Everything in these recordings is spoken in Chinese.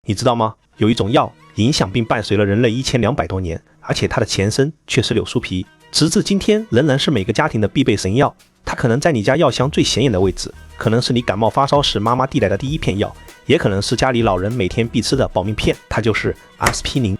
你知道吗？有一种药影响并伴随了人类1200多年，而且它的前身却是柳树皮，直至今天仍然是每个家庭的必备神药。它可能在你家药箱最显眼的位置，可能是你感冒发烧时妈妈递来的第一片药，也可能是家里老人每天必吃的保命片，它就是阿司匹林。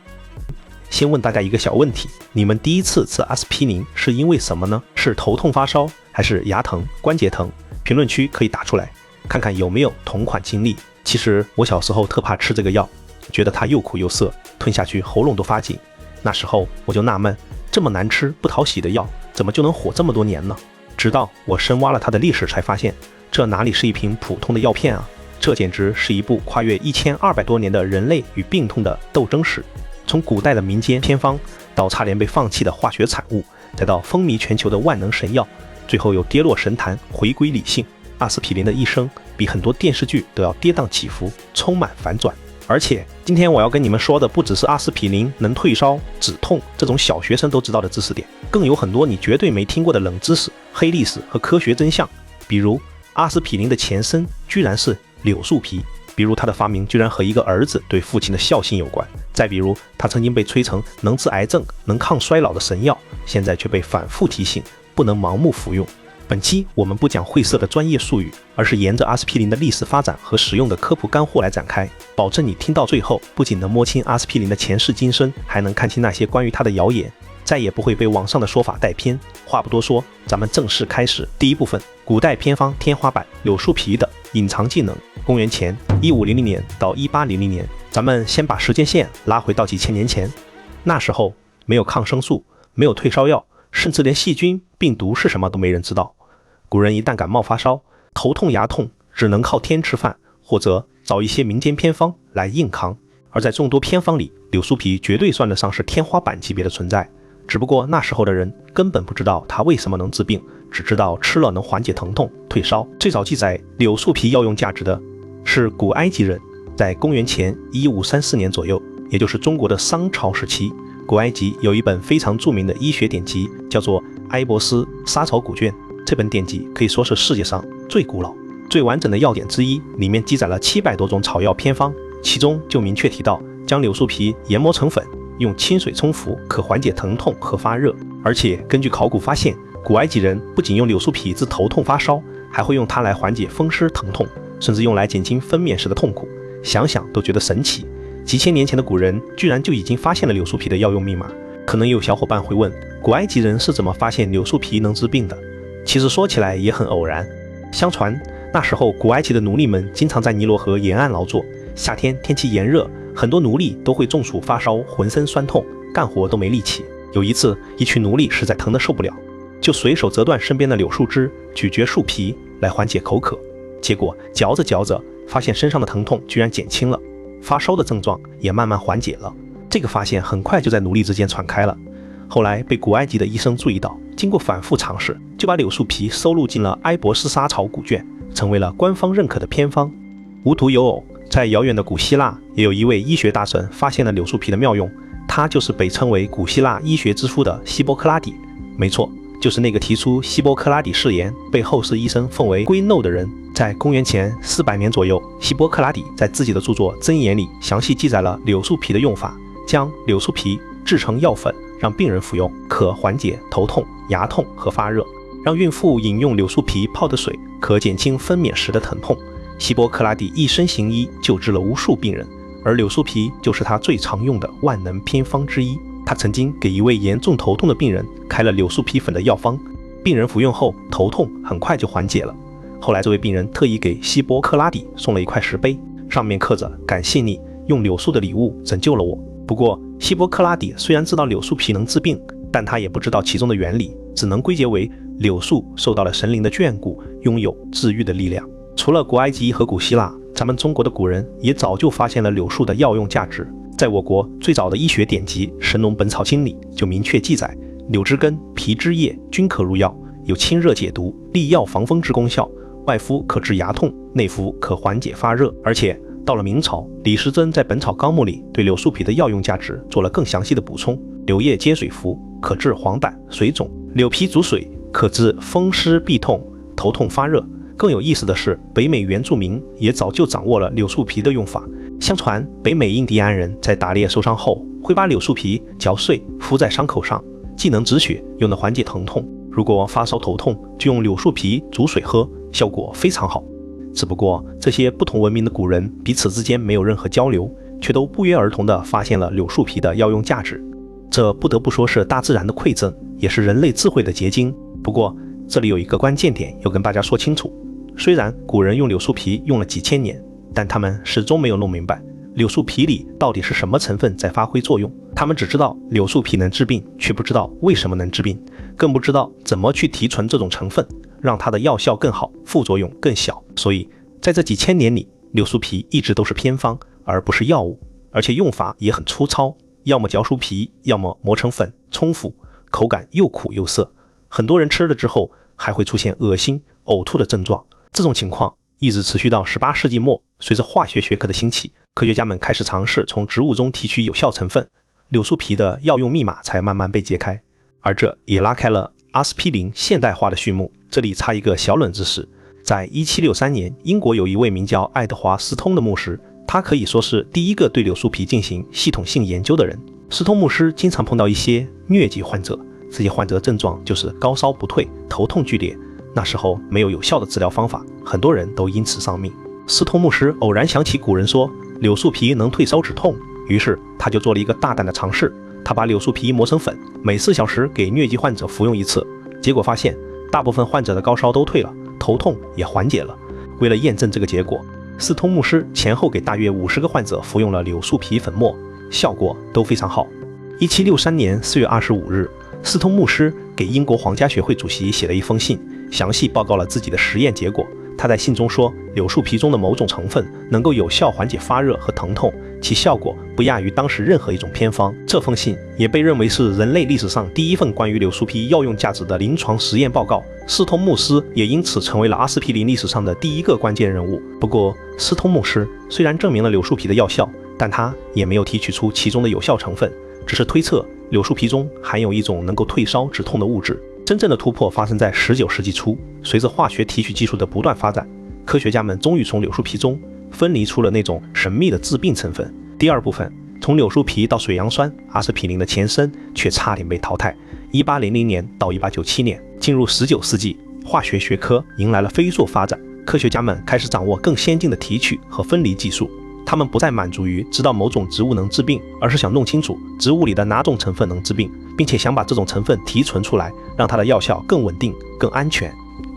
先问大家一个小问题，你们第一次吃阿司匹林是因为什么呢？是头痛发烧，还是牙疼、关节疼？评论区可以打出来，看看有没有同款经历。其实我小时候特怕吃这个药，觉得它又苦又涩，吞下去喉咙都发紧。那时候我就纳闷，这么难吃不讨喜的药，怎么就能火这么多年呢？直到我深挖了它的历史，才发现这哪里是一瓶普通的药片啊，这简直是一部跨越1200多年的人类与病痛的斗争史。从古代的民间偏方，到差点被放弃的化学产物，再到风靡全球的万能神药，最后又跌落神坛，回归理性。阿司匹林的一生比很多电视剧都要跌宕起伏，充满反转。而且今天我要跟你们说的不只是阿司匹林能退烧止痛这种小学生都知道的知识点，更有很多你绝对没听过的冷知识、黑历史和科学真相。比如阿司匹林的前身居然是柳树皮，比如它的发明居然和一个儿子对父亲的孝心有关，再比如它曾经被吹成能治癌症、能抗衰老的神药，现在却被反复提醒不能盲目服用。本期我们不讲晦涩的专业术语，而是沿着阿司匹林的历史发展和使用的科普干货来展开，保证你听到最后不仅能摸清阿司匹林的前世今生，还能看清那些关于它的谣言，再也不会被网上的说法带偏。话不多说，咱们正式开始。第一部分，古代偏方天花板，柳树皮的隐藏技能。公元前1500年到1800年，咱们先把时间线拉回到几千年前。那时候没有抗生素，没有退烧药，甚至连细菌、病毒是什么都没人知道。古人一旦感冒发烧、头痛牙痛，只能靠天吃饭，或者找一些民间偏方来硬扛。而在众多偏方里，柳树皮绝对算得上是天花板级别的存在。只不过那时候的人根本不知道它为什么能治病，只知道吃了能缓解疼痛、退烧。最早记载柳树皮药用价值的是古埃及人，在公元前1534年左右，也就是中国的商朝时期，古埃及有一本非常著名的医学典籍，叫做《埃博斯莎草古卷》。这本典籍可以说是世界上最古老、最完整的药典之一，里面记载了700多种草药偏方，其中就明确提到将柳树皮研磨成粉，用清水冲服可缓解疼痛和发热。而且根据考古发现，古埃及人不仅用柳树皮治头痛发烧，还会用它来缓解风湿疼痛，甚至用来减轻分娩时的痛苦。想想都觉得神奇，几千年前的古人居然就已经发现了柳树皮的药用密码。可能有小伙伴会问，古埃及人是怎么发现柳树皮能治病的？其实说起来也很偶然。相传那时候古埃及的奴隶们经常在尼罗河沿岸劳作，夏天天气炎热，很多奴隶都会中暑发烧，浑身酸痛，干活都没力气。有一次，一群奴隶实在疼得受不了，就随手折断身边的柳树枝，咀嚼树皮来缓解口渴。结果嚼着嚼着，发现身上的疼痛居然减轻了，发烧的症状也慢慢缓解了。这个发现很快就在奴隶之间传开了。后来被古埃及的医生注意到，经过反复尝试，就把柳树皮收录进了《埃博斯莎草古卷》，成为了官方认可的偏方。无独有偶，在遥远的古希腊，也有一位医学大神发现了柳树皮的妙用，他就是被称为古希腊医学之父的希波克拉底。没错，就是那个提出希波克拉底誓言，被后世医生奉为圭耨的人。在公元前400年左右，希波克拉底在自己的著作《箴言》里详细记载了柳树皮的用法，将柳树皮制成药粉，让病人服用，可缓解头痛、牙痛和发热；让孕妇饮用柳树皮泡的水，可减轻分娩时的疼痛。希波克拉底一生行医，救治了无数病人，而柳树皮就是他最常用的万能偏方之一。他曾经给一位严重头痛的病人开了柳树皮粉的药方，病人服用后头痛很快就缓解了。后来这位病人特意给希波克拉底送了一块石碑，上面刻着感谢你用柳树的礼物拯救了我。不过希波克拉底虽然知道柳树皮能治病，但他也不知道其中的原理，只能归结为柳树受到了神灵的眷顾，拥有治愈的力量。除了古埃及和古希腊，咱们中国的古人也早就发现了柳树的药用价值。在我国最早的医学典籍《神农本草经》里就明确记载，柳枝根、皮枝叶均可入药，有清热解毒、利药防风之功效，外敷可治牙痛，内服可缓解发热。而且到了明朝，李时珍在《本草纲目》里对柳树皮的药用价值做了更详细的补充：柳叶接水服，可治黄疸、水肿；柳皮煮水，可治风湿痹痛、头痛发热。更有意思的是，北美原住民也早就掌握了柳树皮的用法，相传北美印第安人在打猎受伤后，会把柳树皮嚼碎敷在伤口上，既能止血，又能缓解疼痛。如果发烧头痛，就用柳树皮煮水喝，效果非常好。只不过这些不同文明的古人彼此之间没有任何交流，却都不约而同地发现了柳树皮的药用价值。这不得不说是大自然的馈赠，也是人类智慧的结晶。不过这里有一个关键点要跟大家说清楚，虽然古人用柳树皮用了几千年，但他们始终没有弄明白柳树皮里到底是什么成分在发挥作用。他们只知道柳树皮能治病，却不知道为什么能治病，更不知道怎么去提纯这种成分，让它的药效更好，副作用更小。所以在这几千年里，柳树皮一直都是偏方，而不是药物，而且用法也很粗糙，要么嚼树皮，要么磨成粉冲服，口感又苦又涩，很多人吃了之后还会出现恶心、呕吐的症状。这种情况一直持续到18世纪末，随着化学学科的兴起，科学家们开始尝试从植物中提取有效成分，柳树皮的药用密码才慢慢被揭开，而这也拉开了阿司匹林现代化的序幕。这里插一个小冷知识，在1763年，英国有一位名叫爱德华·斯通的牧师，他可以说是第一个对柳树皮进行系统性研究的人。斯通牧师经常碰到一些疟疾患者，这些患者症状就是高烧不退，头痛剧烈，那时候没有有效的治疗方法，很多人都因此丧命。斯通牧师偶然想起古人说柳树皮能退烧止痛，于是他就做了一个大胆的尝试，他把柳树皮磨成粉，每4小时给疟疾患者服用一次，结果发现大部分患者的高烧都退了，头痛也缓解了。为了验证这个结果，斯通牧师前后给大约50个患者服用了柳树皮粉末，效果都非常好。1763年4月25日，斯通牧师给英国皇家学会主席写了一封信，详细报告了自己的实验结果。他在信中说，柳树皮中的某种成分能够有效缓解发热和疼痛，其效果不亚于当时任何一种偏方。这封信也被认为是人类历史上第一份关于柳树皮药用价值的临床实验报告。斯通牧师也因此成为了阿司匹林历史上的第一个关键人物。不过，斯通牧师虽然证明了柳树皮的药效，但他也没有提取出其中的有效成分，只是推测柳树皮中含有一种能够退烧止痛的物质。真正的突破发生在19世纪初，随着化学提取技术的不断发展，科学家们终于从柳树皮中分离出了那种神秘的致病成分。第二部分，从柳树皮到水杨酸，阿司匹林的前身却差点被淘汰。1800年到1897年，进入19世纪，化学学科迎来了飞速发展，科学家们开始掌握更先进的提取和分离技术。他们不再满足于知道某种植物能治病，而是想弄清楚植物里的哪种成分能治病，并且想把这种成分提纯出来，让它的药效更稳定、更安全。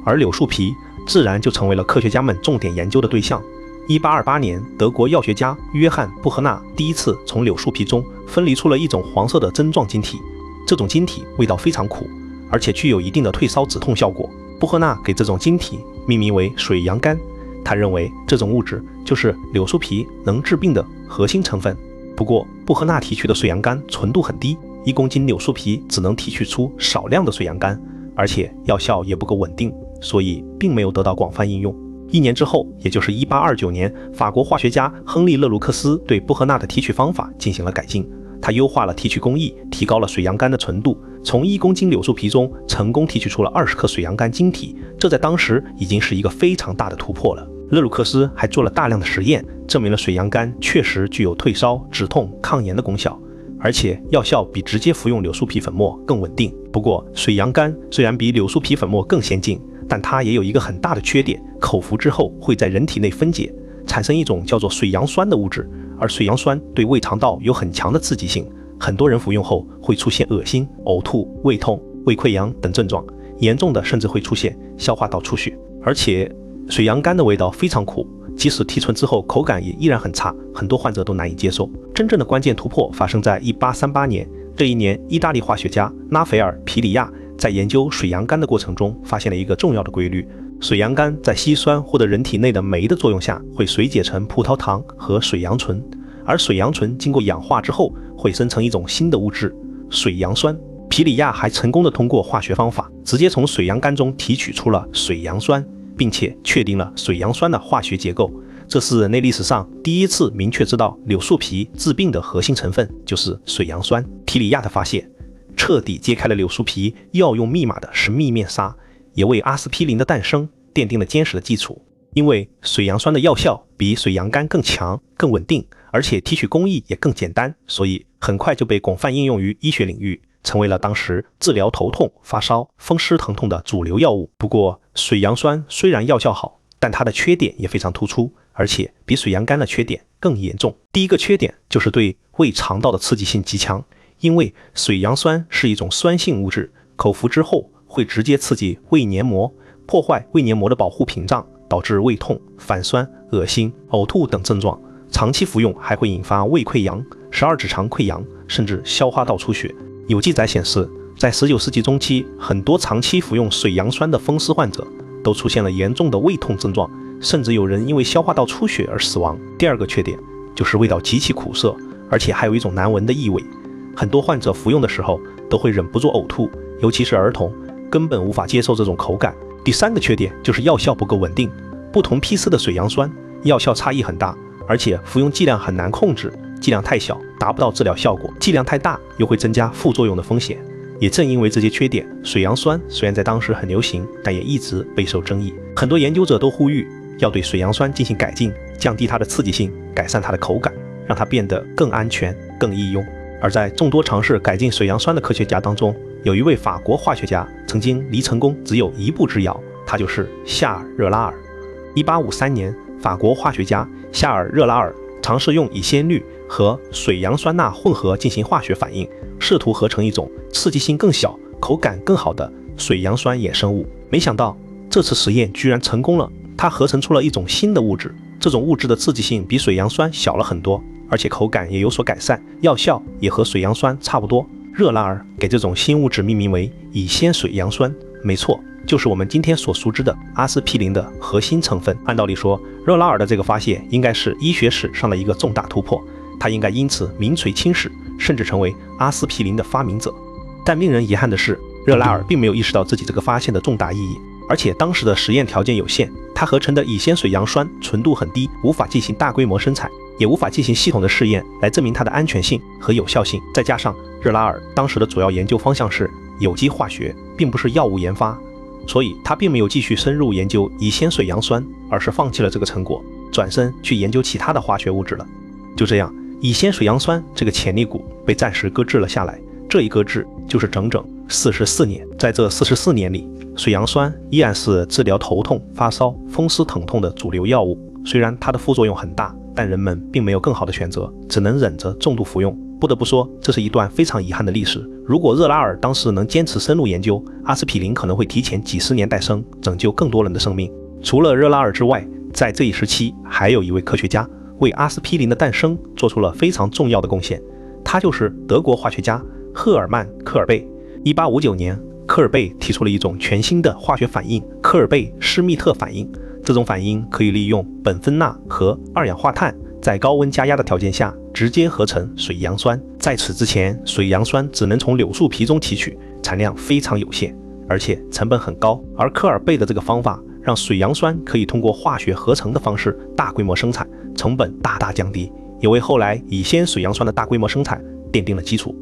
而柳树皮自然就成为了科学家们重点研究的对象。1828年，德国药学家约翰·布赫纳第一次从柳树皮中分离出了一种黄色的针状晶体，这种晶体味道非常苦，而且具有一定的退烧止痛效果。布赫纳给这种晶体命名为水杨苷，他认为这种物质就是柳树皮能治病的核心成分。不过，布赫纳提取的水杨苷纯度很低，1公斤柳树皮只能提取出少量的水杨苷，而且药效也不够稳定，所以并没有得到广泛应用。1年之后，也就是1829年，法国化学家亨利·勒卢克斯对布赫纳的提取方法进行了改进，他优化了提取工艺，提高了水杨苷的纯度，从1公斤柳树皮中成功提取出了20克水杨苷晶体，这在当时已经是一个非常大的突破了。勒鲁克斯还做了大量的实验，证明了水杨苷确实具有退烧、止痛、抗炎的功效，而且药效比直接服用柳树皮粉末更稳定。不过，水杨苷虽然比柳树皮粉末更先进，但它也有一个很大的缺点，口服之后会在人体内分解，产生一种叫做水杨酸的物质，而水杨酸对胃肠道有很强的刺激性，很多人服用后会出现恶心、呕吐、胃痛、胃溃疡等症状，严重的甚至会出现消化道出血。而且水杨苷的味道非常苦，即使提纯之后口感也依然很差，很多患者都难以接受。真正的关键突破发生在1838年，这一年意大利化学家拉斐尔·皮里亚在研究水杨苷的过程中发现了一个重要的规律，水杨苷在稀酸或者人体内的酶的作用下会水解成葡萄糖和水杨醇，而水杨醇经过氧化之后会生成一种新的物质水杨酸。皮里亚还成功的通过化学方法直接从水杨苷中提取出了水杨酸，并且确定了水杨酸的化学结构，这是人类历史上第一次明确知道柳树皮治病的核心成分就是水杨酸。皮里亚的发现彻底揭开了柳树皮药用密码的神秘面纱，也为阿司匹林的诞生奠定了坚实的基础。因为水杨酸的药效比水杨苷更强、更稳定，而且提取工艺也更简单，所以很快就被广泛应用于医学领域，成为了当时治疗头痛、发烧、风湿疼痛的主流药物。不过，水杨酸虽然药效好，但它的缺点也非常突出，而且比水杨苷的缺点更严重。第一个缺点就是对胃肠道的刺激性极强，因为水杨酸是一种酸性物质，口服之后会直接刺激胃黏膜，破坏胃黏膜的保护屏障，导致胃痛、反酸、恶心、呕吐等症状。长期服用还会引发胃溃疡、十二指肠溃疡，甚至消化道出血。有记载显示，在19世纪中期，很多长期服用水杨酸的风湿患者都出现了严重的胃痛症状，甚至有人因为消化道出血而死亡。第二个缺点就是味道极其苦涩，而且还有一种难闻的异味，很多患者服用的时候都会忍不住呕吐，尤其是儿童，根本无法接受这种口感。第三个缺点就是药效不够稳定，不同批次的水杨酸药效差异很大，而且服用剂量很难控制，剂量太小达不到治疗效果，剂量太大又会增加副作用的风险。也正因为这些缺点，水杨酸虽然在当时很流行，但也一直备受争议。很多研究者都呼吁要对水杨酸进行改进，降低它的刺激性，改善它的口感，让它变得更安全、更易用。而在众多尝试改进水杨酸的科学家当中，有一位法国化学家曾经离成功只有一步之遥，他就是夏尔·热拉尔。1853年，法国化学家夏尔·热拉尔尝试用乙酰氯和水杨酸钠混合进行化学反应，试图合成一种刺激性更小、口感更好的水杨酸衍生物。没想到这次实验居然成功了，它合成出了一种新的物质，这种物质的刺激性比水杨酸小了很多，而且口感也有所改善，药效也和水杨酸差不多。热拉尔给这种新物质命名为乙酰水杨酸，没错，就是我们今天所熟知的阿司匹林的核心成分。按道理说，热拉尔的这个发现应该是医学史上的一个重大突破，他应该因此名垂青史，甚至成为阿司匹林的发明者。但令人遗憾的是，热拉尔并没有意识到自己这个发现的重大意义，而且当时的实验条件有限，他合成的乙酰水杨酸纯度很低，无法进行大规模生产，也无法进行系统的试验来证明它的安全性和有效性。再加上热拉尔当时的主要研究方向是有机化学，并不是药物研发，所以他并没有继续深入研究乙酰水杨酸，而是放弃了这个成果，转身去研究其他的化学物质了。就这样，乙酰水杨酸这个潜力股被暂时搁置了下来，这一搁置就是整整44年。在这44年里，水杨酸依然是治疗头痛、发烧、风湿疼痛的主流药物。虽然它的副作用很大，但人们并没有更好的选择，只能忍着重度服用。不得不说，这是一段非常遗憾的历史。如果热拉尔当时能坚持深入研究，阿司匹林可能会提前几十年诞生，拯救更多人的生命。除了热拉尔之外，在这一时期还有一位科学家为阿司匹林的诞生做出了非常重要的贡献，他就是德国化学家赫尔曼·科尔贝。1859年，科尔贝提出了一种全新的化学反应——科尔贝施密特反应。这种反应可以利用苯酚钠和二氧化碳在高温加压的条件下直接合成水杨酸。在此之前，水杨酸只能从柳树皮中提取，产量非常有限，而且成本很高。而科尔贝的这个方法让水杨酸可以通过化学合成的方式大规模生产，成本大大降低，也为后来乙酰水杨酸的大规模生产奠定了基础。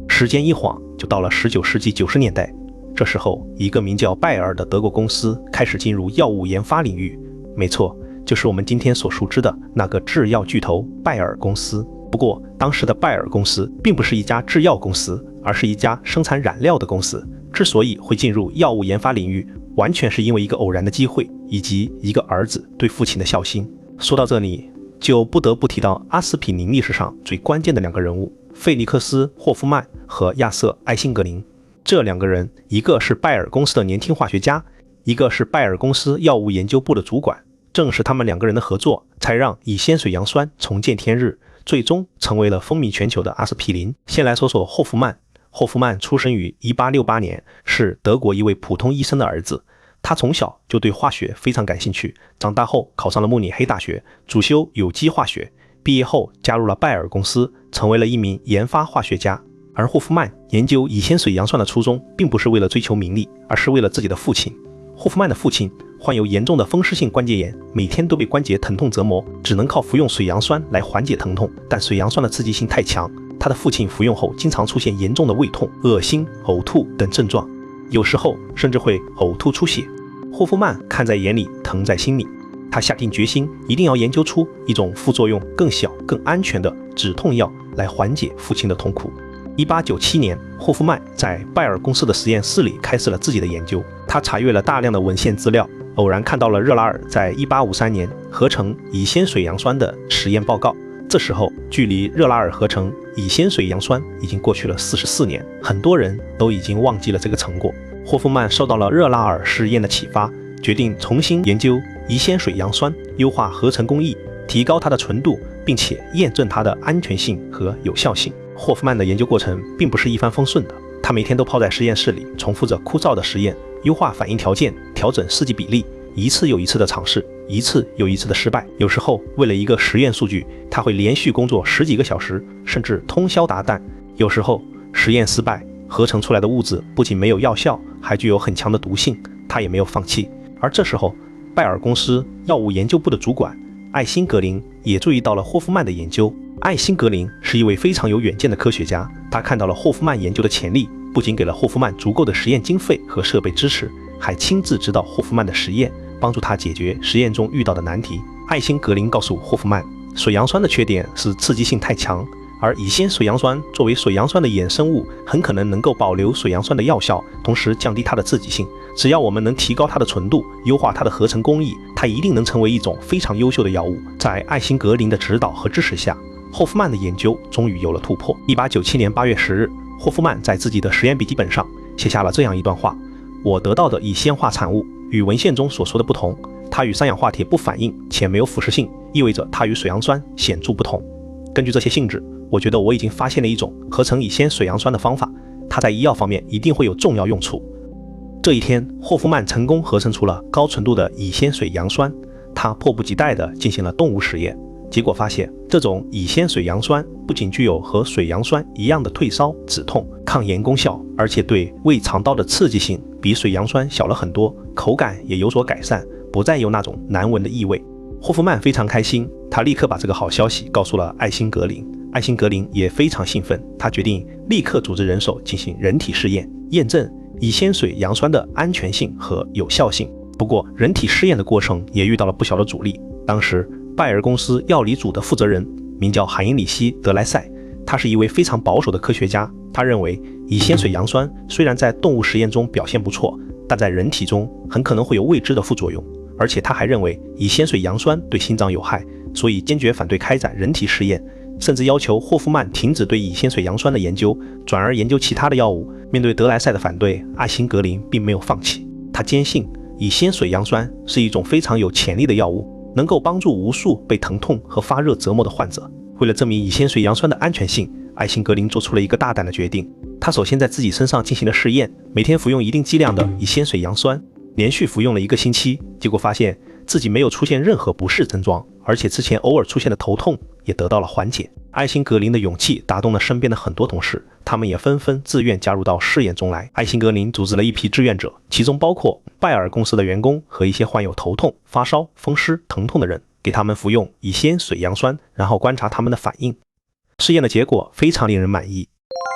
时间一晃就到了19世纪90年代，这时候一个名叫拜耳的德国公司开始进入药物研发领域，没错，就是我们今天所熟知的那个制药巨头拜耳公司。不过当时的拜耳公司并不是一家制药公司，而是一家生产染料的公司。之所以会进入药物研发领域，完全是因为一个偶然的机会，以及一个儿子对父亲的孝心。说到这里，就不得不提到阿司匹林历史上最关键的两个人物，费利克斯·霍夫曼和亚瑟·艾辛格林。这两个人，一个是拜耳公司的年轻化学家，一个是拜耳公司药物研究部的主管。正是他们两个人的合作，才让乙酰水杨酸重见天日，最终成为了风靡全球的阿司匹林。先来说说霍夫曼。霍夫曼出生于1868年，是德国一位普通医生的儿子。他从小就对化学非常感兴趣，长大后考上了慕尼黑大学，主修有机化学。毕业后加入了拜耳公司，成为了一名研发化学家。而霍夫曼研究乙酰水杨酸的初衷，并不是为了追求名利，而是为了自己的父亲。霍夫曼的父亲患有严重的风湿性关节炎，每天都被关节疼痛折磨，只能靠服用水杨酸来缓解疼痛。但水杨酸的刺激性太强，他的父亲服用后经常出现严重的胃痛、恶心、呕吐等症状，有时候甚至会呕吐出血。霍夫曼看在眼里，疼在心里。他下定决心一定要研究出一种副作用更小、更安全的止痛药来缓解父亲的痛苦。1897年，霍夫曼在拜耳公司的实验室里开始了自己的研究。他查阅了大量的文献资料，偶然看到了热拉尔在1853年合成乙酰水杨酸的实验报告。这时候，距离热拉尔合成乙酰水杨酸已经过去了44年，很多人都已经忘记了这个成果。霍夫曼受到了热拉尔实验的启发，决定重新研究乙酰水杨酸，优化合成工艺，提高它的纯度，并且验证它的安全性和有效性。霍夫曼的研究过程并不是一帆风顺的，他每天都泡在实验室里，重复着枯燥的实验，优化反应条件，调整试剂比例，一次又一次的尝试，一次又一次的失败。有时候为了一个实验数据，他会连续工作10几个小时，甚至通宵达旦。有时候实验失败，合成出来的物质不仅没有药效，还具有很强的毒性，他也没有放弃。而这时候，拜耳公司药物研究部的主管艾辛格林也注意到了霍夫曼的研究。艾辛格林是一位非常有远见的科学家，他看到了霍夫曼研究的潜力，不仅给了霍夫曼足够的实验经费和设备支持，还亲自指导霍夫曼的实验，帮助他解决实验中遇到的难题。艾辛格林告诉霍夫曼，水杨酸的缺点是刺激性太强，而乙酰水杨酸作为水杨酸的衍生物，很可能能够保留水杨酸的药效，同时降低它的刺激性。只要我们能提高它的纯度，优化它的合成工艺，它一定能成为一种非常优秀的药物。在艾辛格林的指导和支持下，霍夫曼的研究终于有了突破。1897年8月10日，霍夫曼在自己的实验笔记本上写下了这样一段话：我得到的乙酰化产物与文献中所说的不同，它与三氧化铁不反应且没有腐蚀性，意味着它与水杨酸显著不同。根据这些性质，我觉得我已经发现了一种合成乙酰水杨酸的方法，它在医药方面一定会有重要用处。这一天，霍夫曼成功合成出了高纯度的乙酰水杨酸，他迫不及待地进行了动物实验，结果发现这种乙酰水杨酸不仅具有和水杨酸一样的退烧、止痛、抗炎功效，而且对胃肠道的刺激性比水杨酸小了很多，口感也有所改善，不再有那种难闻的异味。霍夫曼非常开心，他立刻把这个好消息告诉了艾辛格林。艾辛格林也非常兴奋，他决定立刻组织人手进行人体试验，验证乙酰水杨酸的安全性和有效性。不过，人体试验的过程也遇到了不小的阻力。当时，拜耳公司药理组的负责人名叫海因里希·德莱塞，他是一位非常保守的科学家。他认为，乙酰水杨酸虽然在动物实验中表现不错，但在人体中很可能会有未知的副作用。而且他还认为乙酰水杨酸对心脏有害，所以坚决反对开展人体试验，甚至要求霍夫曼停止对乙酰水杨酸的研究，转而研究其他的药物。面对德莱塞的反对，艾辛格林并没有放弃。他坚信乙酰水杨酸是一种非常有潜力的药物，能够帮助无数被疼痛和发热折磨的患者。为了证明乙酰水杨酸的安全性，艾辛格林做出了一个大胆的决定。他首先在自己身上进行了试验，每天服用一定剂量的乙酰水杨酸，连续服用了1个星期，结果发现自己没有出现任何不适症状，而且之前偶尔出现的头痛也得到了缓解。艾辛格林的勇气打动了身边的很多同事，他们也纷纷自愿加入到试验中来。艾辛格林组织了一批志愿者，其中包括拜耳公司的员工和一些患有头痛、发烧、风湿、疼痛的人，给他们服用乙酰水杨酸，然后观察他们的反应。试验的结果非常令人满意，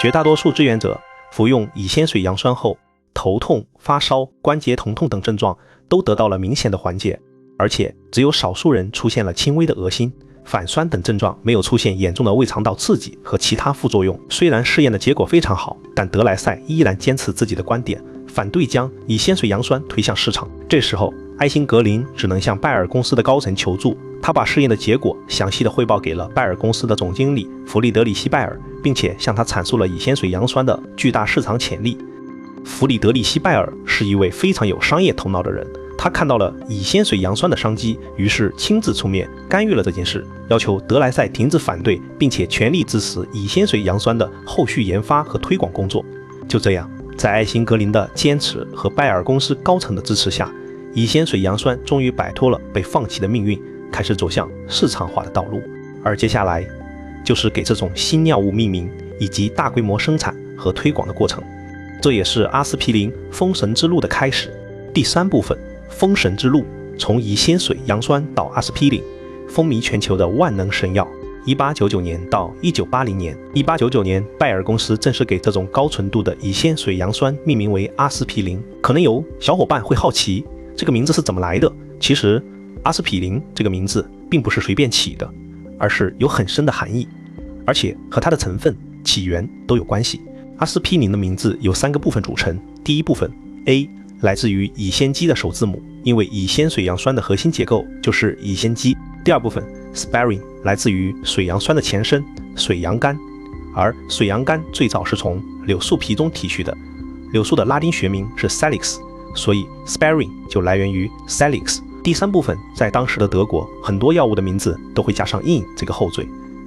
绝大多数志愿者服用乙酰水杨酸后，头痛、发烧、关节疼痛等症状都得到了明显的缓解，而且只有少数人出现了轻微的恶心、反酸等症状，没有出现严重的胃肠道刺激和其他副作用。虽然试验的结果非常好，但德莱塞依然坚持自己的观点，反对将乙酰水杨酸推向市场。这时候，艾辛格林只能向拜耳公司的高层求助。他把试验的结果详细的汇报给了拜耳公司的总经理弗里德里希·拜尔，并且向他阐述了乙酰水杨酸的巨大市场潜力。弗里德里希·拜尔是一位非常有商业头脑的人，他看到了乙酰水杨酸的商机，于是亲自出面干预了这件事，要求德莱塞停止反对，并且全力支持乙酰水杨酸的后续研发和推广工作。就这样，在艾辛格林的坚持和拜耳公司高层的支持下，乙酰水杨酸终于摆脱了被放弃的命运，开始走向市场化的道路。而接下来就是给这种新药物命名以及大规模生产和推广的过程，这也是阿司匹林封神之路的开始。第3部分，封神之路，从乙酰水杨酸到阿司匹林，风靡全球的万能神药。1899年到1980年，1899年，拜耳公司正式给这种高纯度的乙酰水杨酸命名为阿司匹林。可能有小伙伴会好奇，这个名字是怎么来的？其实，阿司匹林这个名字并不是随便起的，而是有很深的含义，而且和它的成分、起源都有关系。阿司匹林的名字由3个部分组成，第一部分 A 来自于乙酰基的首字母，因为乙酰水杨酸的核心结构就是乙酰基。第二部分 Sparing 来自于水杨酸的前身水杨苷，而水杨苷最早是从柳树皮中提取的，柳树的拉丁学名是 Salix， 所以 Sparing 就来源于 Salix。 第三部分，在当时的德国，很多药物的名字都会加上 in 这个后缀，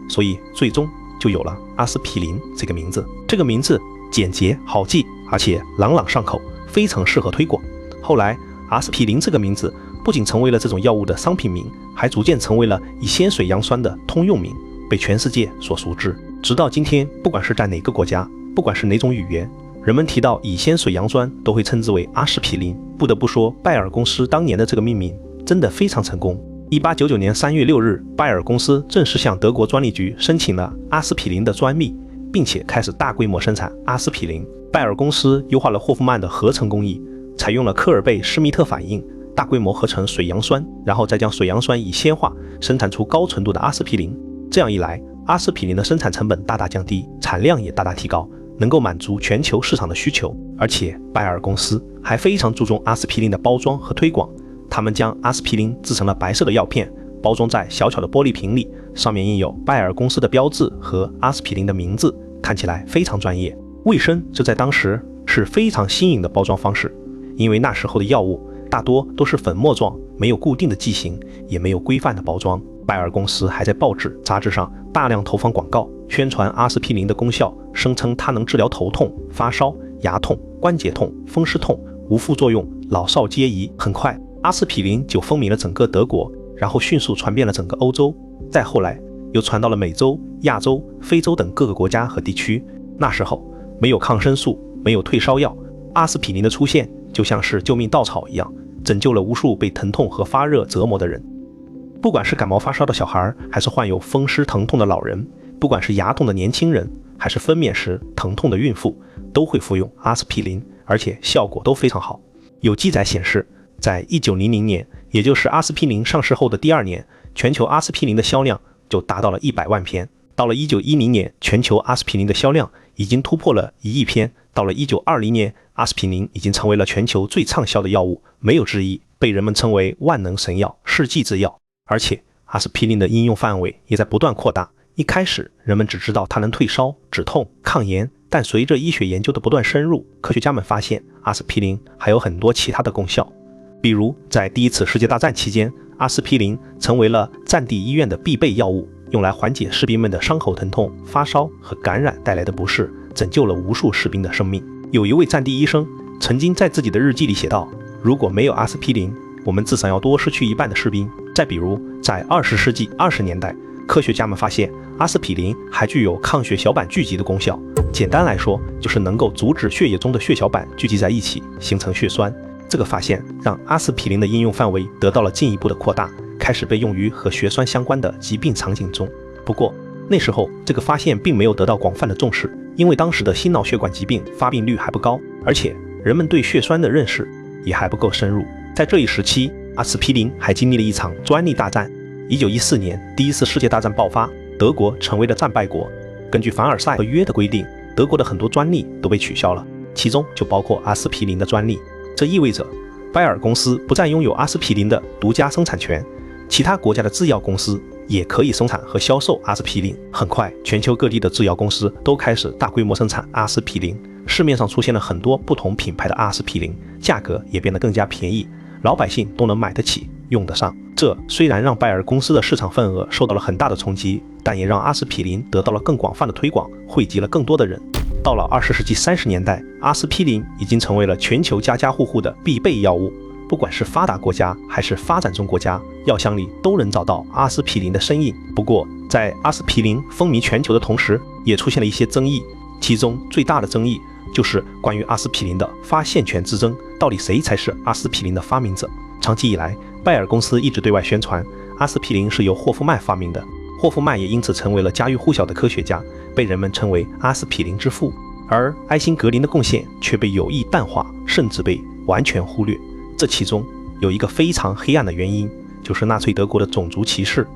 所以最终就有了阿司匹林这个名字。这个名字简洁好记，而且朗朗上口，非常适合推广。后来阿司匹林这个名字不仅成为了这种药物的商品名，还逐渐成为了乙酰水杨酸的通用名，被全世界所熟知。直到今天，不管是在哪个国家，不管是哪种语言，人们提到乙酰水杨酸都会称之为阿司匹林。不得不说，拜耳公司当年的这个命名真的非常成功。1899年3月6日，拜耳公司正式向德国专利局申请了阿司匹林的专利，并且开始大规模生产阿司匹林。拜耳公司优化了霍夫曼的合成工艺，采用了科尔贝施密特反应，大规模合成水杨酸，然后再将水杨酸乙酰化，生产出高纯度的阿司匹林。这样一来，阿司匹林的生产成本大大降低，产量也大大提高，能够满足全球市场的需求。而且拜耳公司还非常注重阿司匹林的包装和推广，他们将阿司匹林制成了白色的药片，包装在小巧的玻璃瓶里，上面印有拜耳公司的标志和阿司匹林的名字，看起来非常专业。卫生这在当时是非常新颖的包装方式，因为那时候的药物大多都是粉末状，没有固定的剂型，也没有规范的包装。拜耳公司还在报纸、杂志上大量投放广告，宣传阿司匹林的功效，声称它能治疗头痛、发烧、牙痛、关节痛、风湿痛，无副作用，老少皆宜。很快，阿司匹林就风靡了整个德国，然后迅速传遍了整个欧洲，再后来又传到了美洲、亚洲、非洲等各个国家和地区。那时候没有抗生素，没有退烧药，阿司匹林的出现就像是救命稻草一样，拯救了无数被疼痛和发热折磨的人。不管是感冒发烧的小孩，还是患有风湿疼痛的老人，不管是牙痛的年轻人，还是分娩时疼痛的孕妇，都会服用阿司匹林，而且效果都非常好。有记载显示，在1900年，也就是阿司匹林上市后的第2年，全球阿司匹林的销量就达到了100万片。到了1910年，全球阿司匹林的销量已经突破了1亿片。到了1920年，阿司匹林已经成为了全球最畅销的药物，没有之一，被人们称为万能神药、世纪之药。而且阿司匹林的应用范围也在不断扩大。一开始人们只知道它能退烧、止痛、抗炎，但随着医学研究的不断深入，科学家们发现阿司匹林还有很多其他的功效。比如在第一次世界大战期间，阿司匹林成为了战地医院的必备药物，用来缓解士兵们的伤口疼痛、发烧和感染带来的不适，拯救了无数士兵的生命。有一位战地医生曾经在自己的日记里写道，如果没有阿司匹林，我们至少要多失去1半的士兵。再比如在20世纪20年代，科学家们发现阿司匹林还具有抗血小板聚集的功效，简单来说就是能够阻止血液中的血小板聚集在一起形成血栓。这个发现让阿司匹林的应用范围得到了进一步的扩大，开始被用于和血栓相关的疾病场景中。不过那时候这个发现并没有得到广泛的重视，因为当时的心脑血管疾病发病率还不高，而且人们对血栓的认识也还不够深入。在这一时期，阿司匹林还经历了一场专利大战。1914年，第一次世界大战爆发，德国成为了战败国。根据凡尔赛合约的规定，德国的很多专利都被取消了，其中就包括阿司匹林的专利。这意味着拜耳公司不再拥有阿司匹林的独家生产权，其他国家的制药公司也可以生产和销售阿司匹林。很快，全球各地的制药公司都开始大规模生产阿司匹林，市面上出现了很多不同品牌的阿司匹林，价格也变得更加便宜，老百姓都能买得起、用得上。这虽然让拜耳公司的市场份额受到了很大的冲击，但也让阿司匹林得到了更广泛的推广，惠及了更多的人。到了20世纪30年代，阿司匹林已经成为了全球家家户户的必备药物，不管是发达国家还是发展中国家，药箱里都能找到阿司匹林的身影。不过，在阿司匹林风靡全球的同时，也出现了一些争议，其中最大的争议就是关于阿司匹林的发现权之争，到底谁才是阿司匹林的发明者？长期以来，拜耳公司一直对外宣传阿司匹林是由霍夫曼发明的，霍夫曼也因此成为了家喻户晓的科学家，被人们称为阿司匹林之父。而埃辛格林的贡献却被有意淡化，甚至被完全忽略。这其中有一个非常黑暗的原因，就是纳粹德国的种族歧视。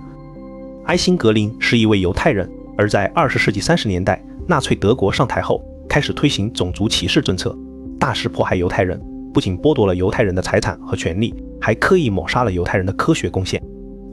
埃辛格林是一位犹太人，而在20世纪30年代，纳粹德国上台后，开始推行种族歧视政策，大肆迫害犹太人，不仅剥夺了犹太人的财产和权利，还刻意抹杀了犹太人的科学贡献。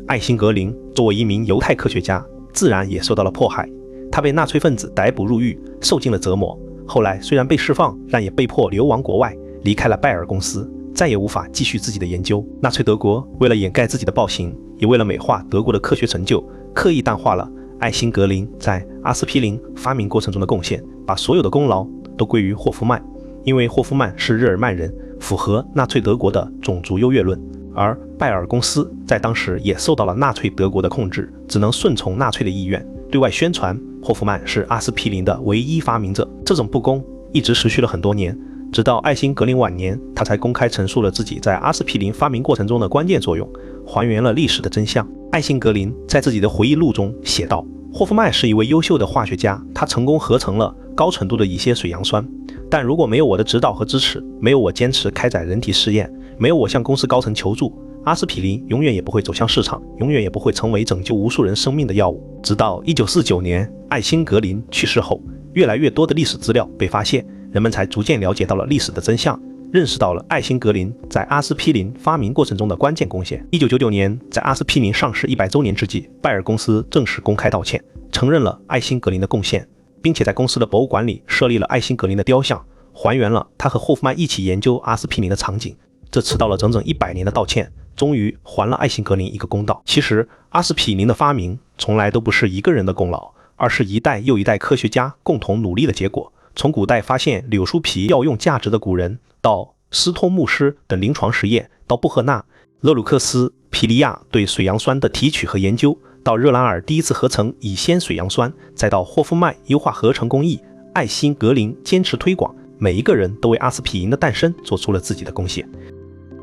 艾辛格林作为一名犹太科学家，自然也受到了迫害。他被纳粹分子逮捕入狱，受尽了折磨。后来虽然被释放，但也被迫流亡国外，离开了拜耳公司，再也无法继续自己的研究。纳粹德国为了掩盖自己的暴行，也为了美化德国的科学成就，刻意淡化了艾辛格林在阿司匹林发明过程中的贡献，把所有的功劳都归于霍夫曼。因为霍夫曼是日耳曼人，符合纳粹德国的种族优越论，而拜耳公司在当时也受到了纳粹德国的控制，只能顺从纳粹的意愿，对外宣传霍夫曼是阿司匹林的唯一发明者。这种不公一直持续了很多年，直到艾辛格林晚年，他才公开陈述了自己在阿司匹林发明过程中的关键作用，还原了历史的真相。艾辛格林在自己的回忆录中写道，霍夫曼是一位优秀的化学家，他成功合成了高纯度的乙酰水杨酸，但如果没有我的指导和支持，没有我坚持开展人体试验，没有我向公司高层求助，阿司匹林永远也不会走向市场，永远也不会成为拯救无数人生命的药物。直到1949年艾辛格林去世后，越来越多的历史资料被发现，人们才逐渐了解到了历史的真相，认识到了艾辛格林在阿司匹林发明过程中的关键贡献。1999年，在阿司匹林上市100周年之际，拜耳公司正式公开道歉，承认了艾辛格林的贡献，并且在公司的博物馆里设立了艾辛格林的雕像，还原了他和霍夫曼一起研究阿司匹林的场景。这迟到了整整100年的道歉，终于还了艾辛格林一个公道。其实，阿司匹林的发明从来都不是一个人的功劳，而是一代又一代科学家共同努力的结果。从古代发现柳树皮药用价值的古人，到斯托穆斯等临床实验，到布赫纳、勒鲁克斯、皮利亚对水杨酸的提取和研究，到热兰尔第一次合成乙酰水杨酸，再到霍夫曼优化合成工艺，艾辛格林坚持推广，每一个人都为阿司匹林的诞生做出了自己的贡献。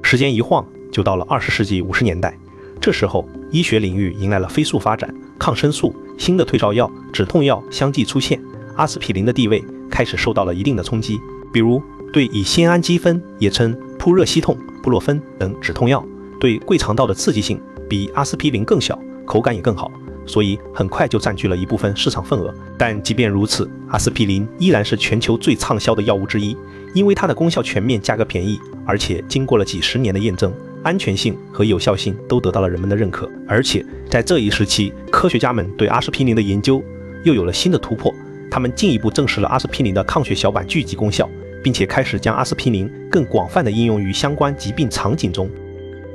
时间一晃就到了20世纪50年代，这时候医学领域迎来了飞速发展，抗生素、新的退烧药、止痛药相继出现，阿司匹林的地位开始受到了一定的冲击。比如对乙酰氨基酚，也称扑热息痛、布洛芬等止痛药，对胃肠道的刺激性比阿司匹林更小，口感也更好，所以很快就占据了一部分市场份额。但即便如此，阿司匹林依然是全球最畅销的药物之一，因为它的功效全面、价格便宜，而且经过了几十年的验证，安全性和有效性都得到了人们的认可。而且在这一时期，科学家们对阿司匹林的研究又有了新的突破，他们进一步证实了阿司匹林的抗血小板聚集功效，并且开始将阿司匹林更广泛地应用于相关疾病场景中。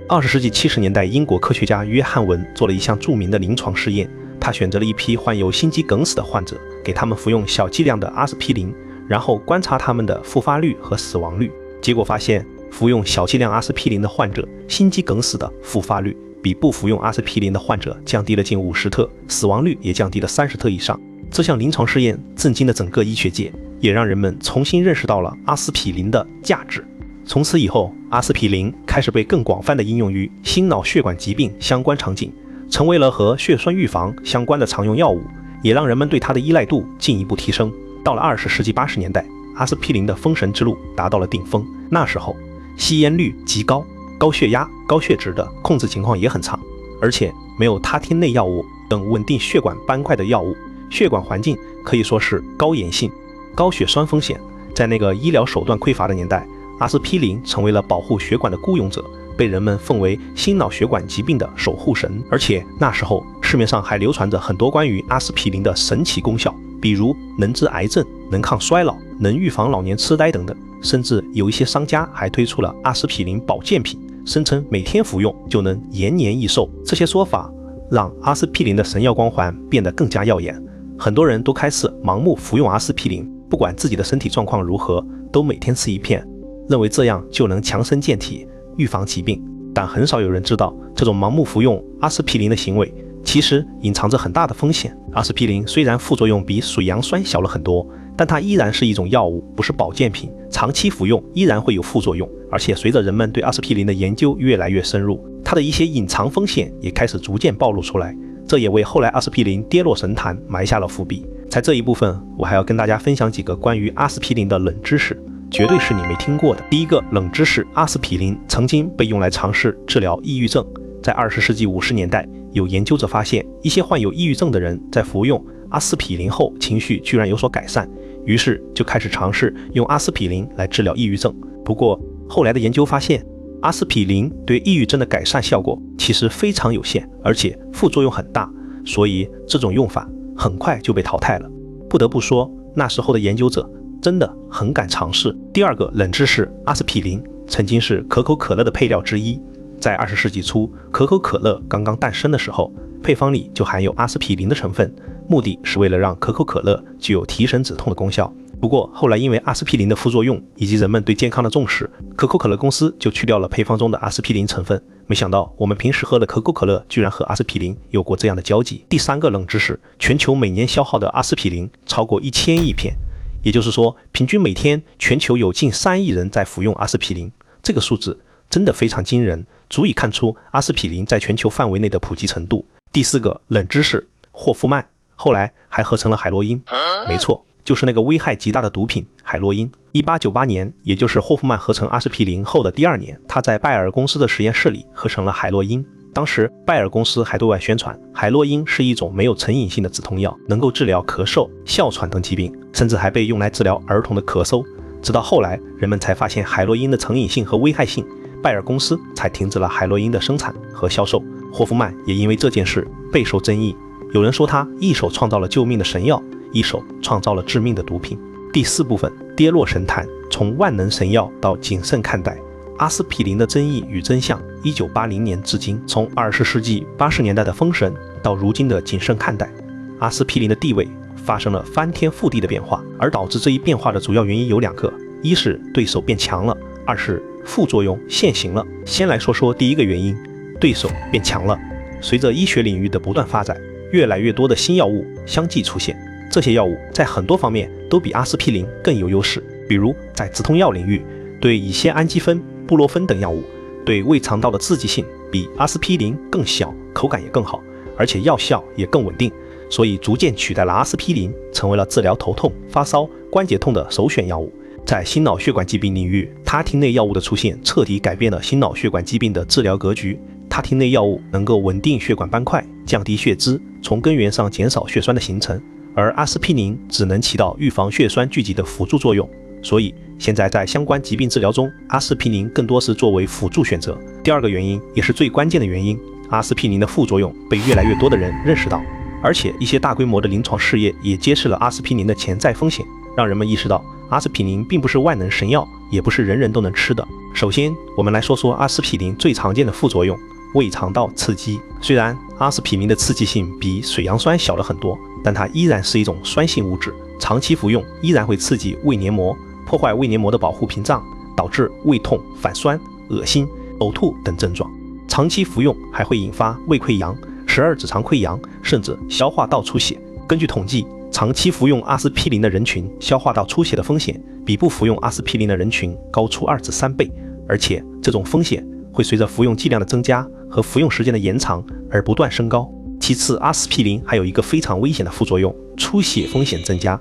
20世纪70年代，英国科学家约翰文做了一项著名的临床试验，他选择了一批患有心肌梗死的患者，给他们服用小剂量的阿司匹林，然后观察他们的复发率和死亡率。结果发现，服用小剂量阿司匹林的患者，心肌梗死的复发率比不服用阿司匹林的患者降低了近50特，死亡率也降低了30特以上。这项临床试验震惊了整个医学界，也让人们重新认识到了阿司匹林的价值。从此以后，阿司匹林开始被更广泛地应用于心脑血管疾病相关场景，成为了和血栓预防相关的常用药物，也让人们对它的依赖度进一步提升。到了20世纪80年代，阿司匹林的封神之路达到了顶峰。那时候吸烟率极高，高血压、高血脂的控制情况也很差，而且没有他汀类药物等稳定血管斑块的药物，血管环境可以说是高炎性、高血栓风险。在那个医疗手段匮乏的年代，阿司匹林成为了保护血管的孤勇者，被人们奉为心脑血管疾病的守护神。而且那时候市面上还流传着很多关于阿司匹林的神奇功效，比如能治癌症、能抗衰老、能预防老年痴呆等等。甚至有一些商家还推出了阿司匹林保健品，声称每天服用就能延年益寿。这些说法让阿司匹林的神药光环变得更加耀眼，很多人都开始盲目服用阿司匹林，不管自己的身体状况如何，都每天吃一片，认为这样就能强身健体、预防疾病。但很少有人知道，这种盲目服用阿司匹林的行为其实隐藏着很大的风险。阿司匹林虽然副作用比水杨酸小了很多，但它依然是一种药物，不是保健品，长期服用依然会有副作用。而且随着人们对阿司匹林的研究越来越深入，它的一些隐藏风险也开始逐渐暴露出来，这也为后来阿司匹林跌落神坛埋下了伏笔。在这一部分，我还要跟大家分享几个关于阿司匹林的冷知识，绝对是你没听过的。第一个冷知识，阿司匹林曾经被用来尝试治疗抑郁症。在20世纪50年代，有研究者发现一些患有抑郁症的人在服用阿司匹林后，情绪居然有所改善，于是就开始尝试用阿司匹林来治疗抑郁症。不过后来的研究发现，阿司匹林对抑郁症的改善效果其实非常有限，而且副作用很大，所以这种用法很快就被淘汰了。不得不说，那时候的研究者真的很敢尝试。第二个冷知识，阿司匹林曾经是可口可乐的配料之一。在20世纪初，可口可乐刚刚诞生的时候，配方里就含有阿司匹林的成分，目的是为了让可口可乐具有提神止痛的功效。不过后来因为阿司匹林的副作用以及人们对健康的重视，可口可乐公司就去掉了配方中的阿司匹林成分。没想到我们平时喝的可口可乐居然和阿司匹林有过这样的交集。第三个冷知识，全球每年消耗的阿司匹林超过1000亿片，也就是说，平均每天全球有近3亿人在服用阿司匹林。这个数字真的非常惊人，足以看出阿司匹林在全球范围内的普及程度。第四个冷知识，霍夫曼后来还合成了海洛因。没错，就是那个危害极大的毒品海洛因。1898年，也就是霍夫曼合成阿司匹林后的第2年，他在拜耳公司的实验室里合成了海洛因。当时拜耳公司还对外宣传，海洛因是一种没有成瘾性的止痛药，能够治疗咳嗽、哮喘等疾病，甚至还被用来治疗儿童的咳嗽。直到后来，人们才发现海洛因的成瘾性和危害性，拜耳公司才停止了海洛因的生产和销售。霍夫曼也因为这件事备受争议，有人说他一手创造了救命的神药，一手创造了致命的毒品。第4部分，跌落神坛，从万能神药到谨慎看待。阿司匹林的争议与真相，1980年至今，从20世纪80年代的封神到如今的谨慎看待，阿司匹林的地位发生了翻天覆地的变化，而导致这一变化的主要原因有2个，一是对手变强了，二是副作用现形了。先来说说第一个原因，对手变强了。随着医学领域的不断发展，越来越多的新药物相继出现，这些药物在很多方面都比阿司匹林更有优势。比如在止痛药领域，对乙酰氨基酚、布洛芬等药物，对胃肠道的刺激性比阿司匹林更小，口感也更好，而且药效也更稳定，所以逐渐取代了阿司匹林，成为了治疗头痛、发烧、关节痛的首选药物。在心脑血管疾病领域，他汀类药物的出现彻底改变了心脑血管疾病的治疗格局。他汀类药物能够稳定血管斑块，降低血脂，从根源上减少血栓的形成，而阿司匹林只能起到预防血栓聚集的辅助作用。所以现在在相关疾病治疗中，阿司匹林更多是作为辅助选择。第2个原因，也是最关键的原因，阿司匹林的副作用被越来越多的人认识到，而且一些大规模的临床试验也揭示了阿司匹林的潜在风险，让人们意识到阿司匹林并不是万能神药，也不是人人都能吃的。首先，我们来说说阿司匹林最常见的副作用，胃肠道刺激。虽然阿司匹林的刺激性比水杨酸小了很多，但它依然是一种酸性物质，长期服用依然会刺激胃黏膜，破坏胃黏膜的保护屏障，导致胃痛、反酸、恶心、呕吐等症状。长期服用还会引发胃溃疡、12指肠溃疡，甚至消化道出血。根据统计，长期服用阿司匹林的人群消化道出血的风险比不服用阿司匹林的人群高出2至3倍，而且这种风险会随着服用剂量的增加和服用时间的延长而不断升高。其次，阿司匹林还有一个非常危险的副作用，出血风险增加。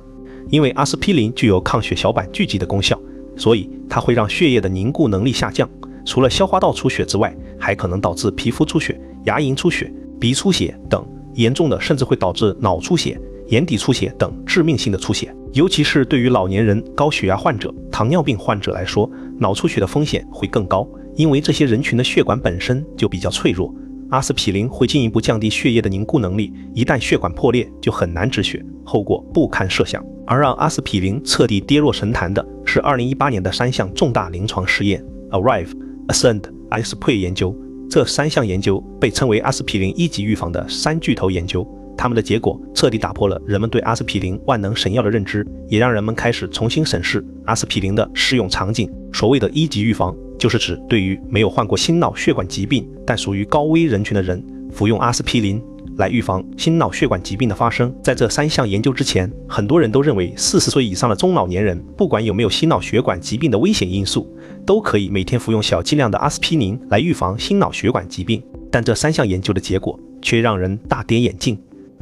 因为阿司匹林具有抗血小板聚集的功效，所以它会让血液的凝固能力下降。除了消化道出血之外，还可能导致皮肤出血、牙龈出血、鼻出血等，严重的甚至会导致脑出血、眼底出血等致命性的出血。尤其是对于老年人、高血压患者、糖尿病患者来说，脑出血的风险会更高，因为这些人群的血管本身就比较脆弱。阿司匹林会进一步降低血液的凝固能力，一旦血管破裂就很难止血，后果不堪设想。而让阿司匹林彻底跌落神坛的是2018年的3项重大临床试验 ARRIVE、ASCEND、EXPLORE 研究。这3项研究被称为阿司匹林1级预防的3巨头研究，他们的结果彻底打破了人们对阿司匹林万能神药的认知，也让人们开始重新审视阿司匹林的适用场景。所谓的1级预防，就是指对于没有患过心脑血管疾病但属于高危人群的人，服用阿司匹林来预防心脑血管疾病的发生。在这3项研究之前，很多人都认为40岁以上的中老年人，不管有没有心脑血管疾病的危险因素，都可以每天服用小剂量的阿司匹林来预防心脑血管疾病。但这3项研究的结果却让人大跌眼镜。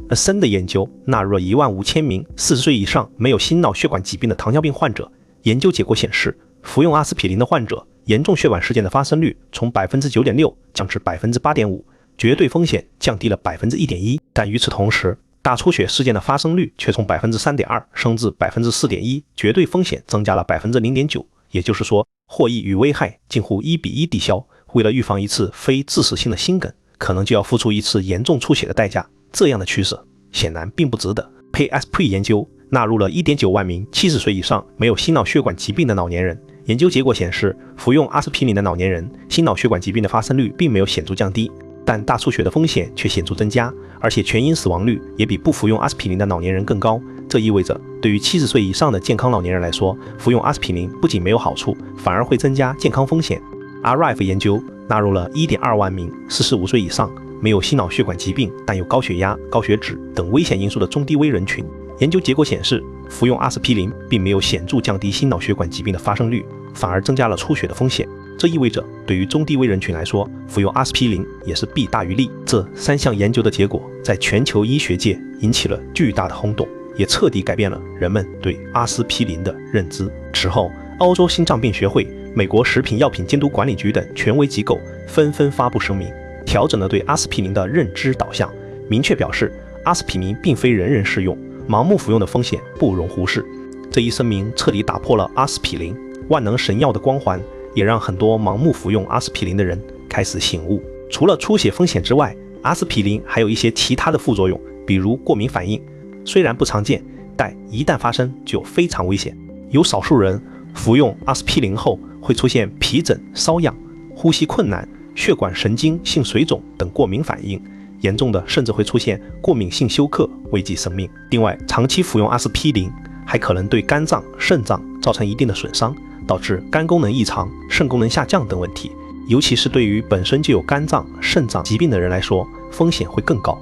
ASCEND 的研究纳入了15000名40岁以上没有心脑血管疾病的糖尿病患者，研究结果显示，服用阿司匹林的患者严重血管事件的发生率从 9.6% 降至 8.5%，绝对风险降低了 1.1%， 但与此同时，大出血事件的发生率却从 3.2% 升至 4.1%， 绝对风险增加了 0.9%， 也就是说，获益与危害近乎1:1抵消。为了预防一次非致死性的心梗，可能就要付出一次严重出血的代价，这样的取舍显然并不值得。PASPRE 研究纳入了 1.9 万名70岁以上没有心脑血管疾病的老年人，研究结果显示，服用阿司匹林的老年人心脑血管疾病的发生率并没有显著降低，但大出血的风险却显著增加，而且全因死亡率也比不服用阿司匹林的老年人更高。这意味着，对于70岁以上的健康老年人来说，服用阿司匹林不仅没有好处，反而会增加健康风险。ARIVE 研究纳入了 1.2 万名45岁以上没有心脑血管疾病但有高血压、高血脂等危险因素的中低危人群。研究结果显示，服用阿司匹林并没有显著降低心脑血管疾病的发生率，反而增加了出血的风险。这意味着，对于中低危人群来说，服用阿司匹林也是弊大于利。这3项研究的结果在全球医学界引起了巨大的轰动，也彻底改变了人们对阿司匹林的认知。此后，欧洲心脏病学会、美国食品药品监督管理局等权威机构纷纷发布声明，调整了对阿司匹林的认知导向，明确表示阿司匹林并非人人适用，盲目服用的风险不容忽视。这一声明彻底打破了阿司匹林万能神药的光环，也让很多盲目服用阿司匹林的人开始醒悟。除了出血风险之外，阿司匹林还有一些其他的副作用，比如过敏反应，虽然不常见，但一旦发生就非常危险。有少数人服用阿司匹林后会出现皮疹、瘙痒、呼吸困难、血管神经性水肿等过敏反应，严重的甚至会出现过敏性休克，危及生命。另外，长期服用阿司匹林还可能对肝脏、肾脏造成一定的损伤，导致肝功能异常、肾功能下降等问题。尤其是对于本身就有肝脏、肾脏疾病的人来说，风险会更高。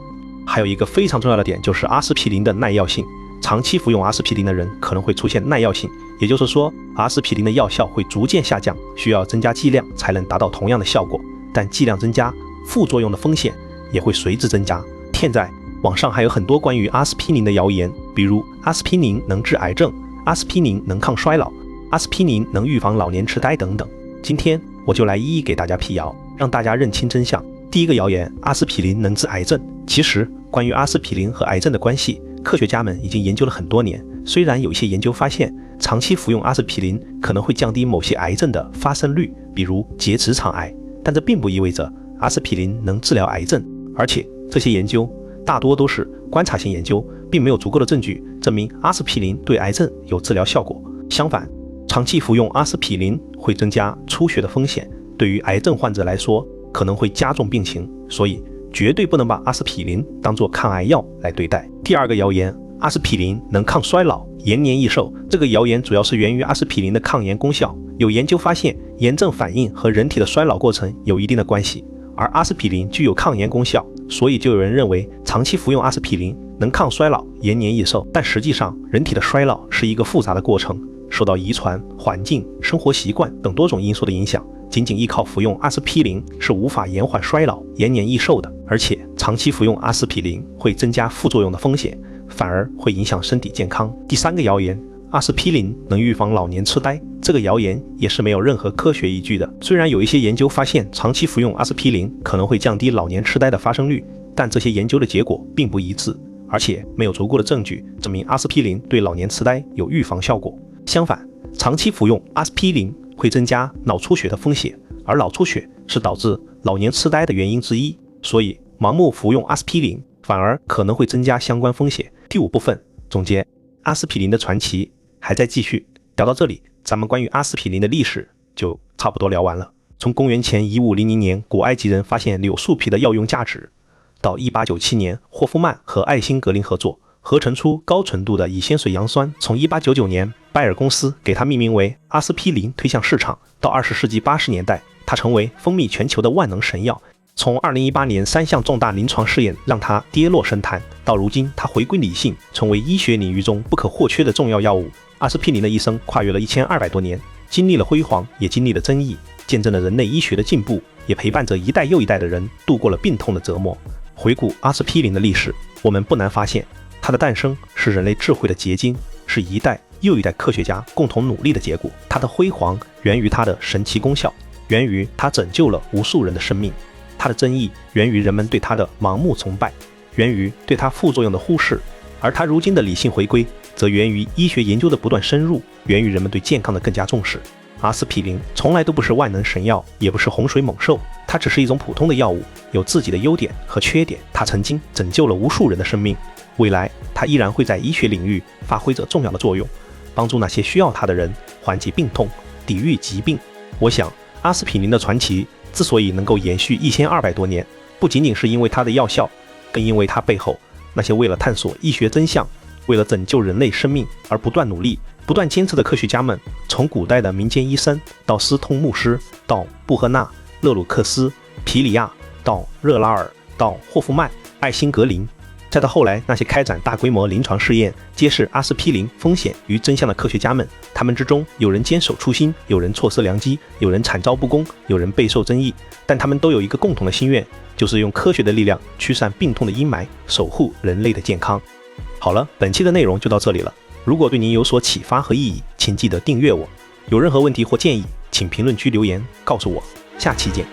还有一个非常重要的点就是阿司匹林的耐药性。长期服用阿司匹林的人可能会出现耐药性，也就是说，阿司匹林的药效会逐渐下降，需要增加剂量才能达到同样的效果。但剂量增加，副作用的风险也会随之增加。现在网上还有很多关于阿司匹林的谣言，比如阿司匹林能治癌症、阿司匹林能抗衰老、阿司匹林能预防老年痴呆等等。今天我就来一一给大家辟谣，让大家认清真相。第一个谣言，阿司匹林能治癌症。其实关于阿司匹林和癌症的关系，科学家们已经研究了很多年。虽然有一些研究发现，长期服用阿司匹林可能会降低某些癌症的发生率，比如结直肠癌，但这并不意味着阿司匹林能治疗癌症。而且这些研究大多都是观察性研究，并没有足够的证据证明阿司匹林对癌症有治疗效果。相反，长期服用阿司匹林会增加出血的风险，对于癌症患者来说可能会加重病情，所以绝对不能把阿司匹林当作抗癌药来对待。第二个谣言，阿司匹林能抗衰老、延年益寿。这个谣言主要是源于阿司匹林的抗炎功效。有研究发现，炎症反应和人体的衰老过程有一定的关系，而阿司匹林具有抗炎功效，所以就有人认为长期服用阿司匹林能抗衰老、延年益寿。但实际上，人体的衰老是一个复杂的过程，受到遗传、环境、生活习惯等多种因素的影响。仅仅依靠服用阿司匹林是无法延缓衰老、延年益寿的，而且长期服用阿司匹林会增加副作用的风险，反而会影响身体健康。第三个谣言，阿司匹林能预防老年痴呆。这个谣言也是没有任何科学依据的。虽然有一些研究发现长期服用阿司匹林可能会降低老年痴呆的发生率，但这些研究的结果并不一致，而且没有足够的证据证明阿司匹林对老年痴呆有预防效果。相反，长期服用阿司匹林会增加脑出血的风险，而脑出血是导致老年痴呆的原因之一，所以盲目服用阿司匹林反而可能会增加相关风险。第5部分总结，阿司匹林的传奇还在继续。聊到这里，咱们关于阿司匹林的历史就差不多聊完了。从公元前1500年古埃及人发现柳树皮的药用价值，到1897年霍夫曼和艾辛格林合作合成出高纯度的乙酰水杨酸，从1899年拜耳公司给它命名为阿司匹林推向市场，到20世纪80年代它成为风靡全球的万能神药。从2018年3项重大临床试验让它跌落神坛，到如今它回归理性，成为医学领域中不可或缺的重要药物。阿司匹林的一生跨越了1200多年，经历了辉煌，也经历了争议，见证了人类医学的进步，也陪伴着一代又一代的人度过了病痛的折磨。回顾阿司匹林的历史，我们不难发现，它的诞生是人类智慧的结晶，是一代又一代科学家共同努力的结果。它的辉煌源于它的神奇功效，源于它拯救了无数人的生命。它的争议源于人们对它的盲目崇拜，源于对它副作用的忽视，而它如今的理性回归，则源于医学研究的不断深入，源于人们对健康的更加重视。阿司匹林从来都不是万能神药，也不是洪水猛兽，它只是一种普通的药物，有自己的优点和缺点。它曾经拯救了无数人的生命，未来它依然会在医学领域发挥着重要的作用，帮助那些需要它的人缓解病痛，抵御疾病。我想，阿司匹林的传奇之所以能够延续1200多年，不仅仅是因为它的药效，更因为它背后那些为了探索医学真相，为了拯救人类生命而不断努力、不断坚持的科学家们，从古代的民间医生到斯通牧师，到布赫纳、勒鲁克斯、皮里亚，到热拉尔，到霍夫曼、艾辛格林，再到后来那些开展大规模临床试验、揭示阿司匹林风险与真相的科学家们，他们之中有人坚守初心，有人错失良机，有人惨遭不公，有人备受争议，但他们都有一个共同的心愿，就是用科学的力量驱散病痛的阴霾，守护人类的健康。好了，本期的内容就到这里了。如果对您有所启发和意义，请记得订阅我。有任何问题或建议，请评论区留言告诉我。下期见。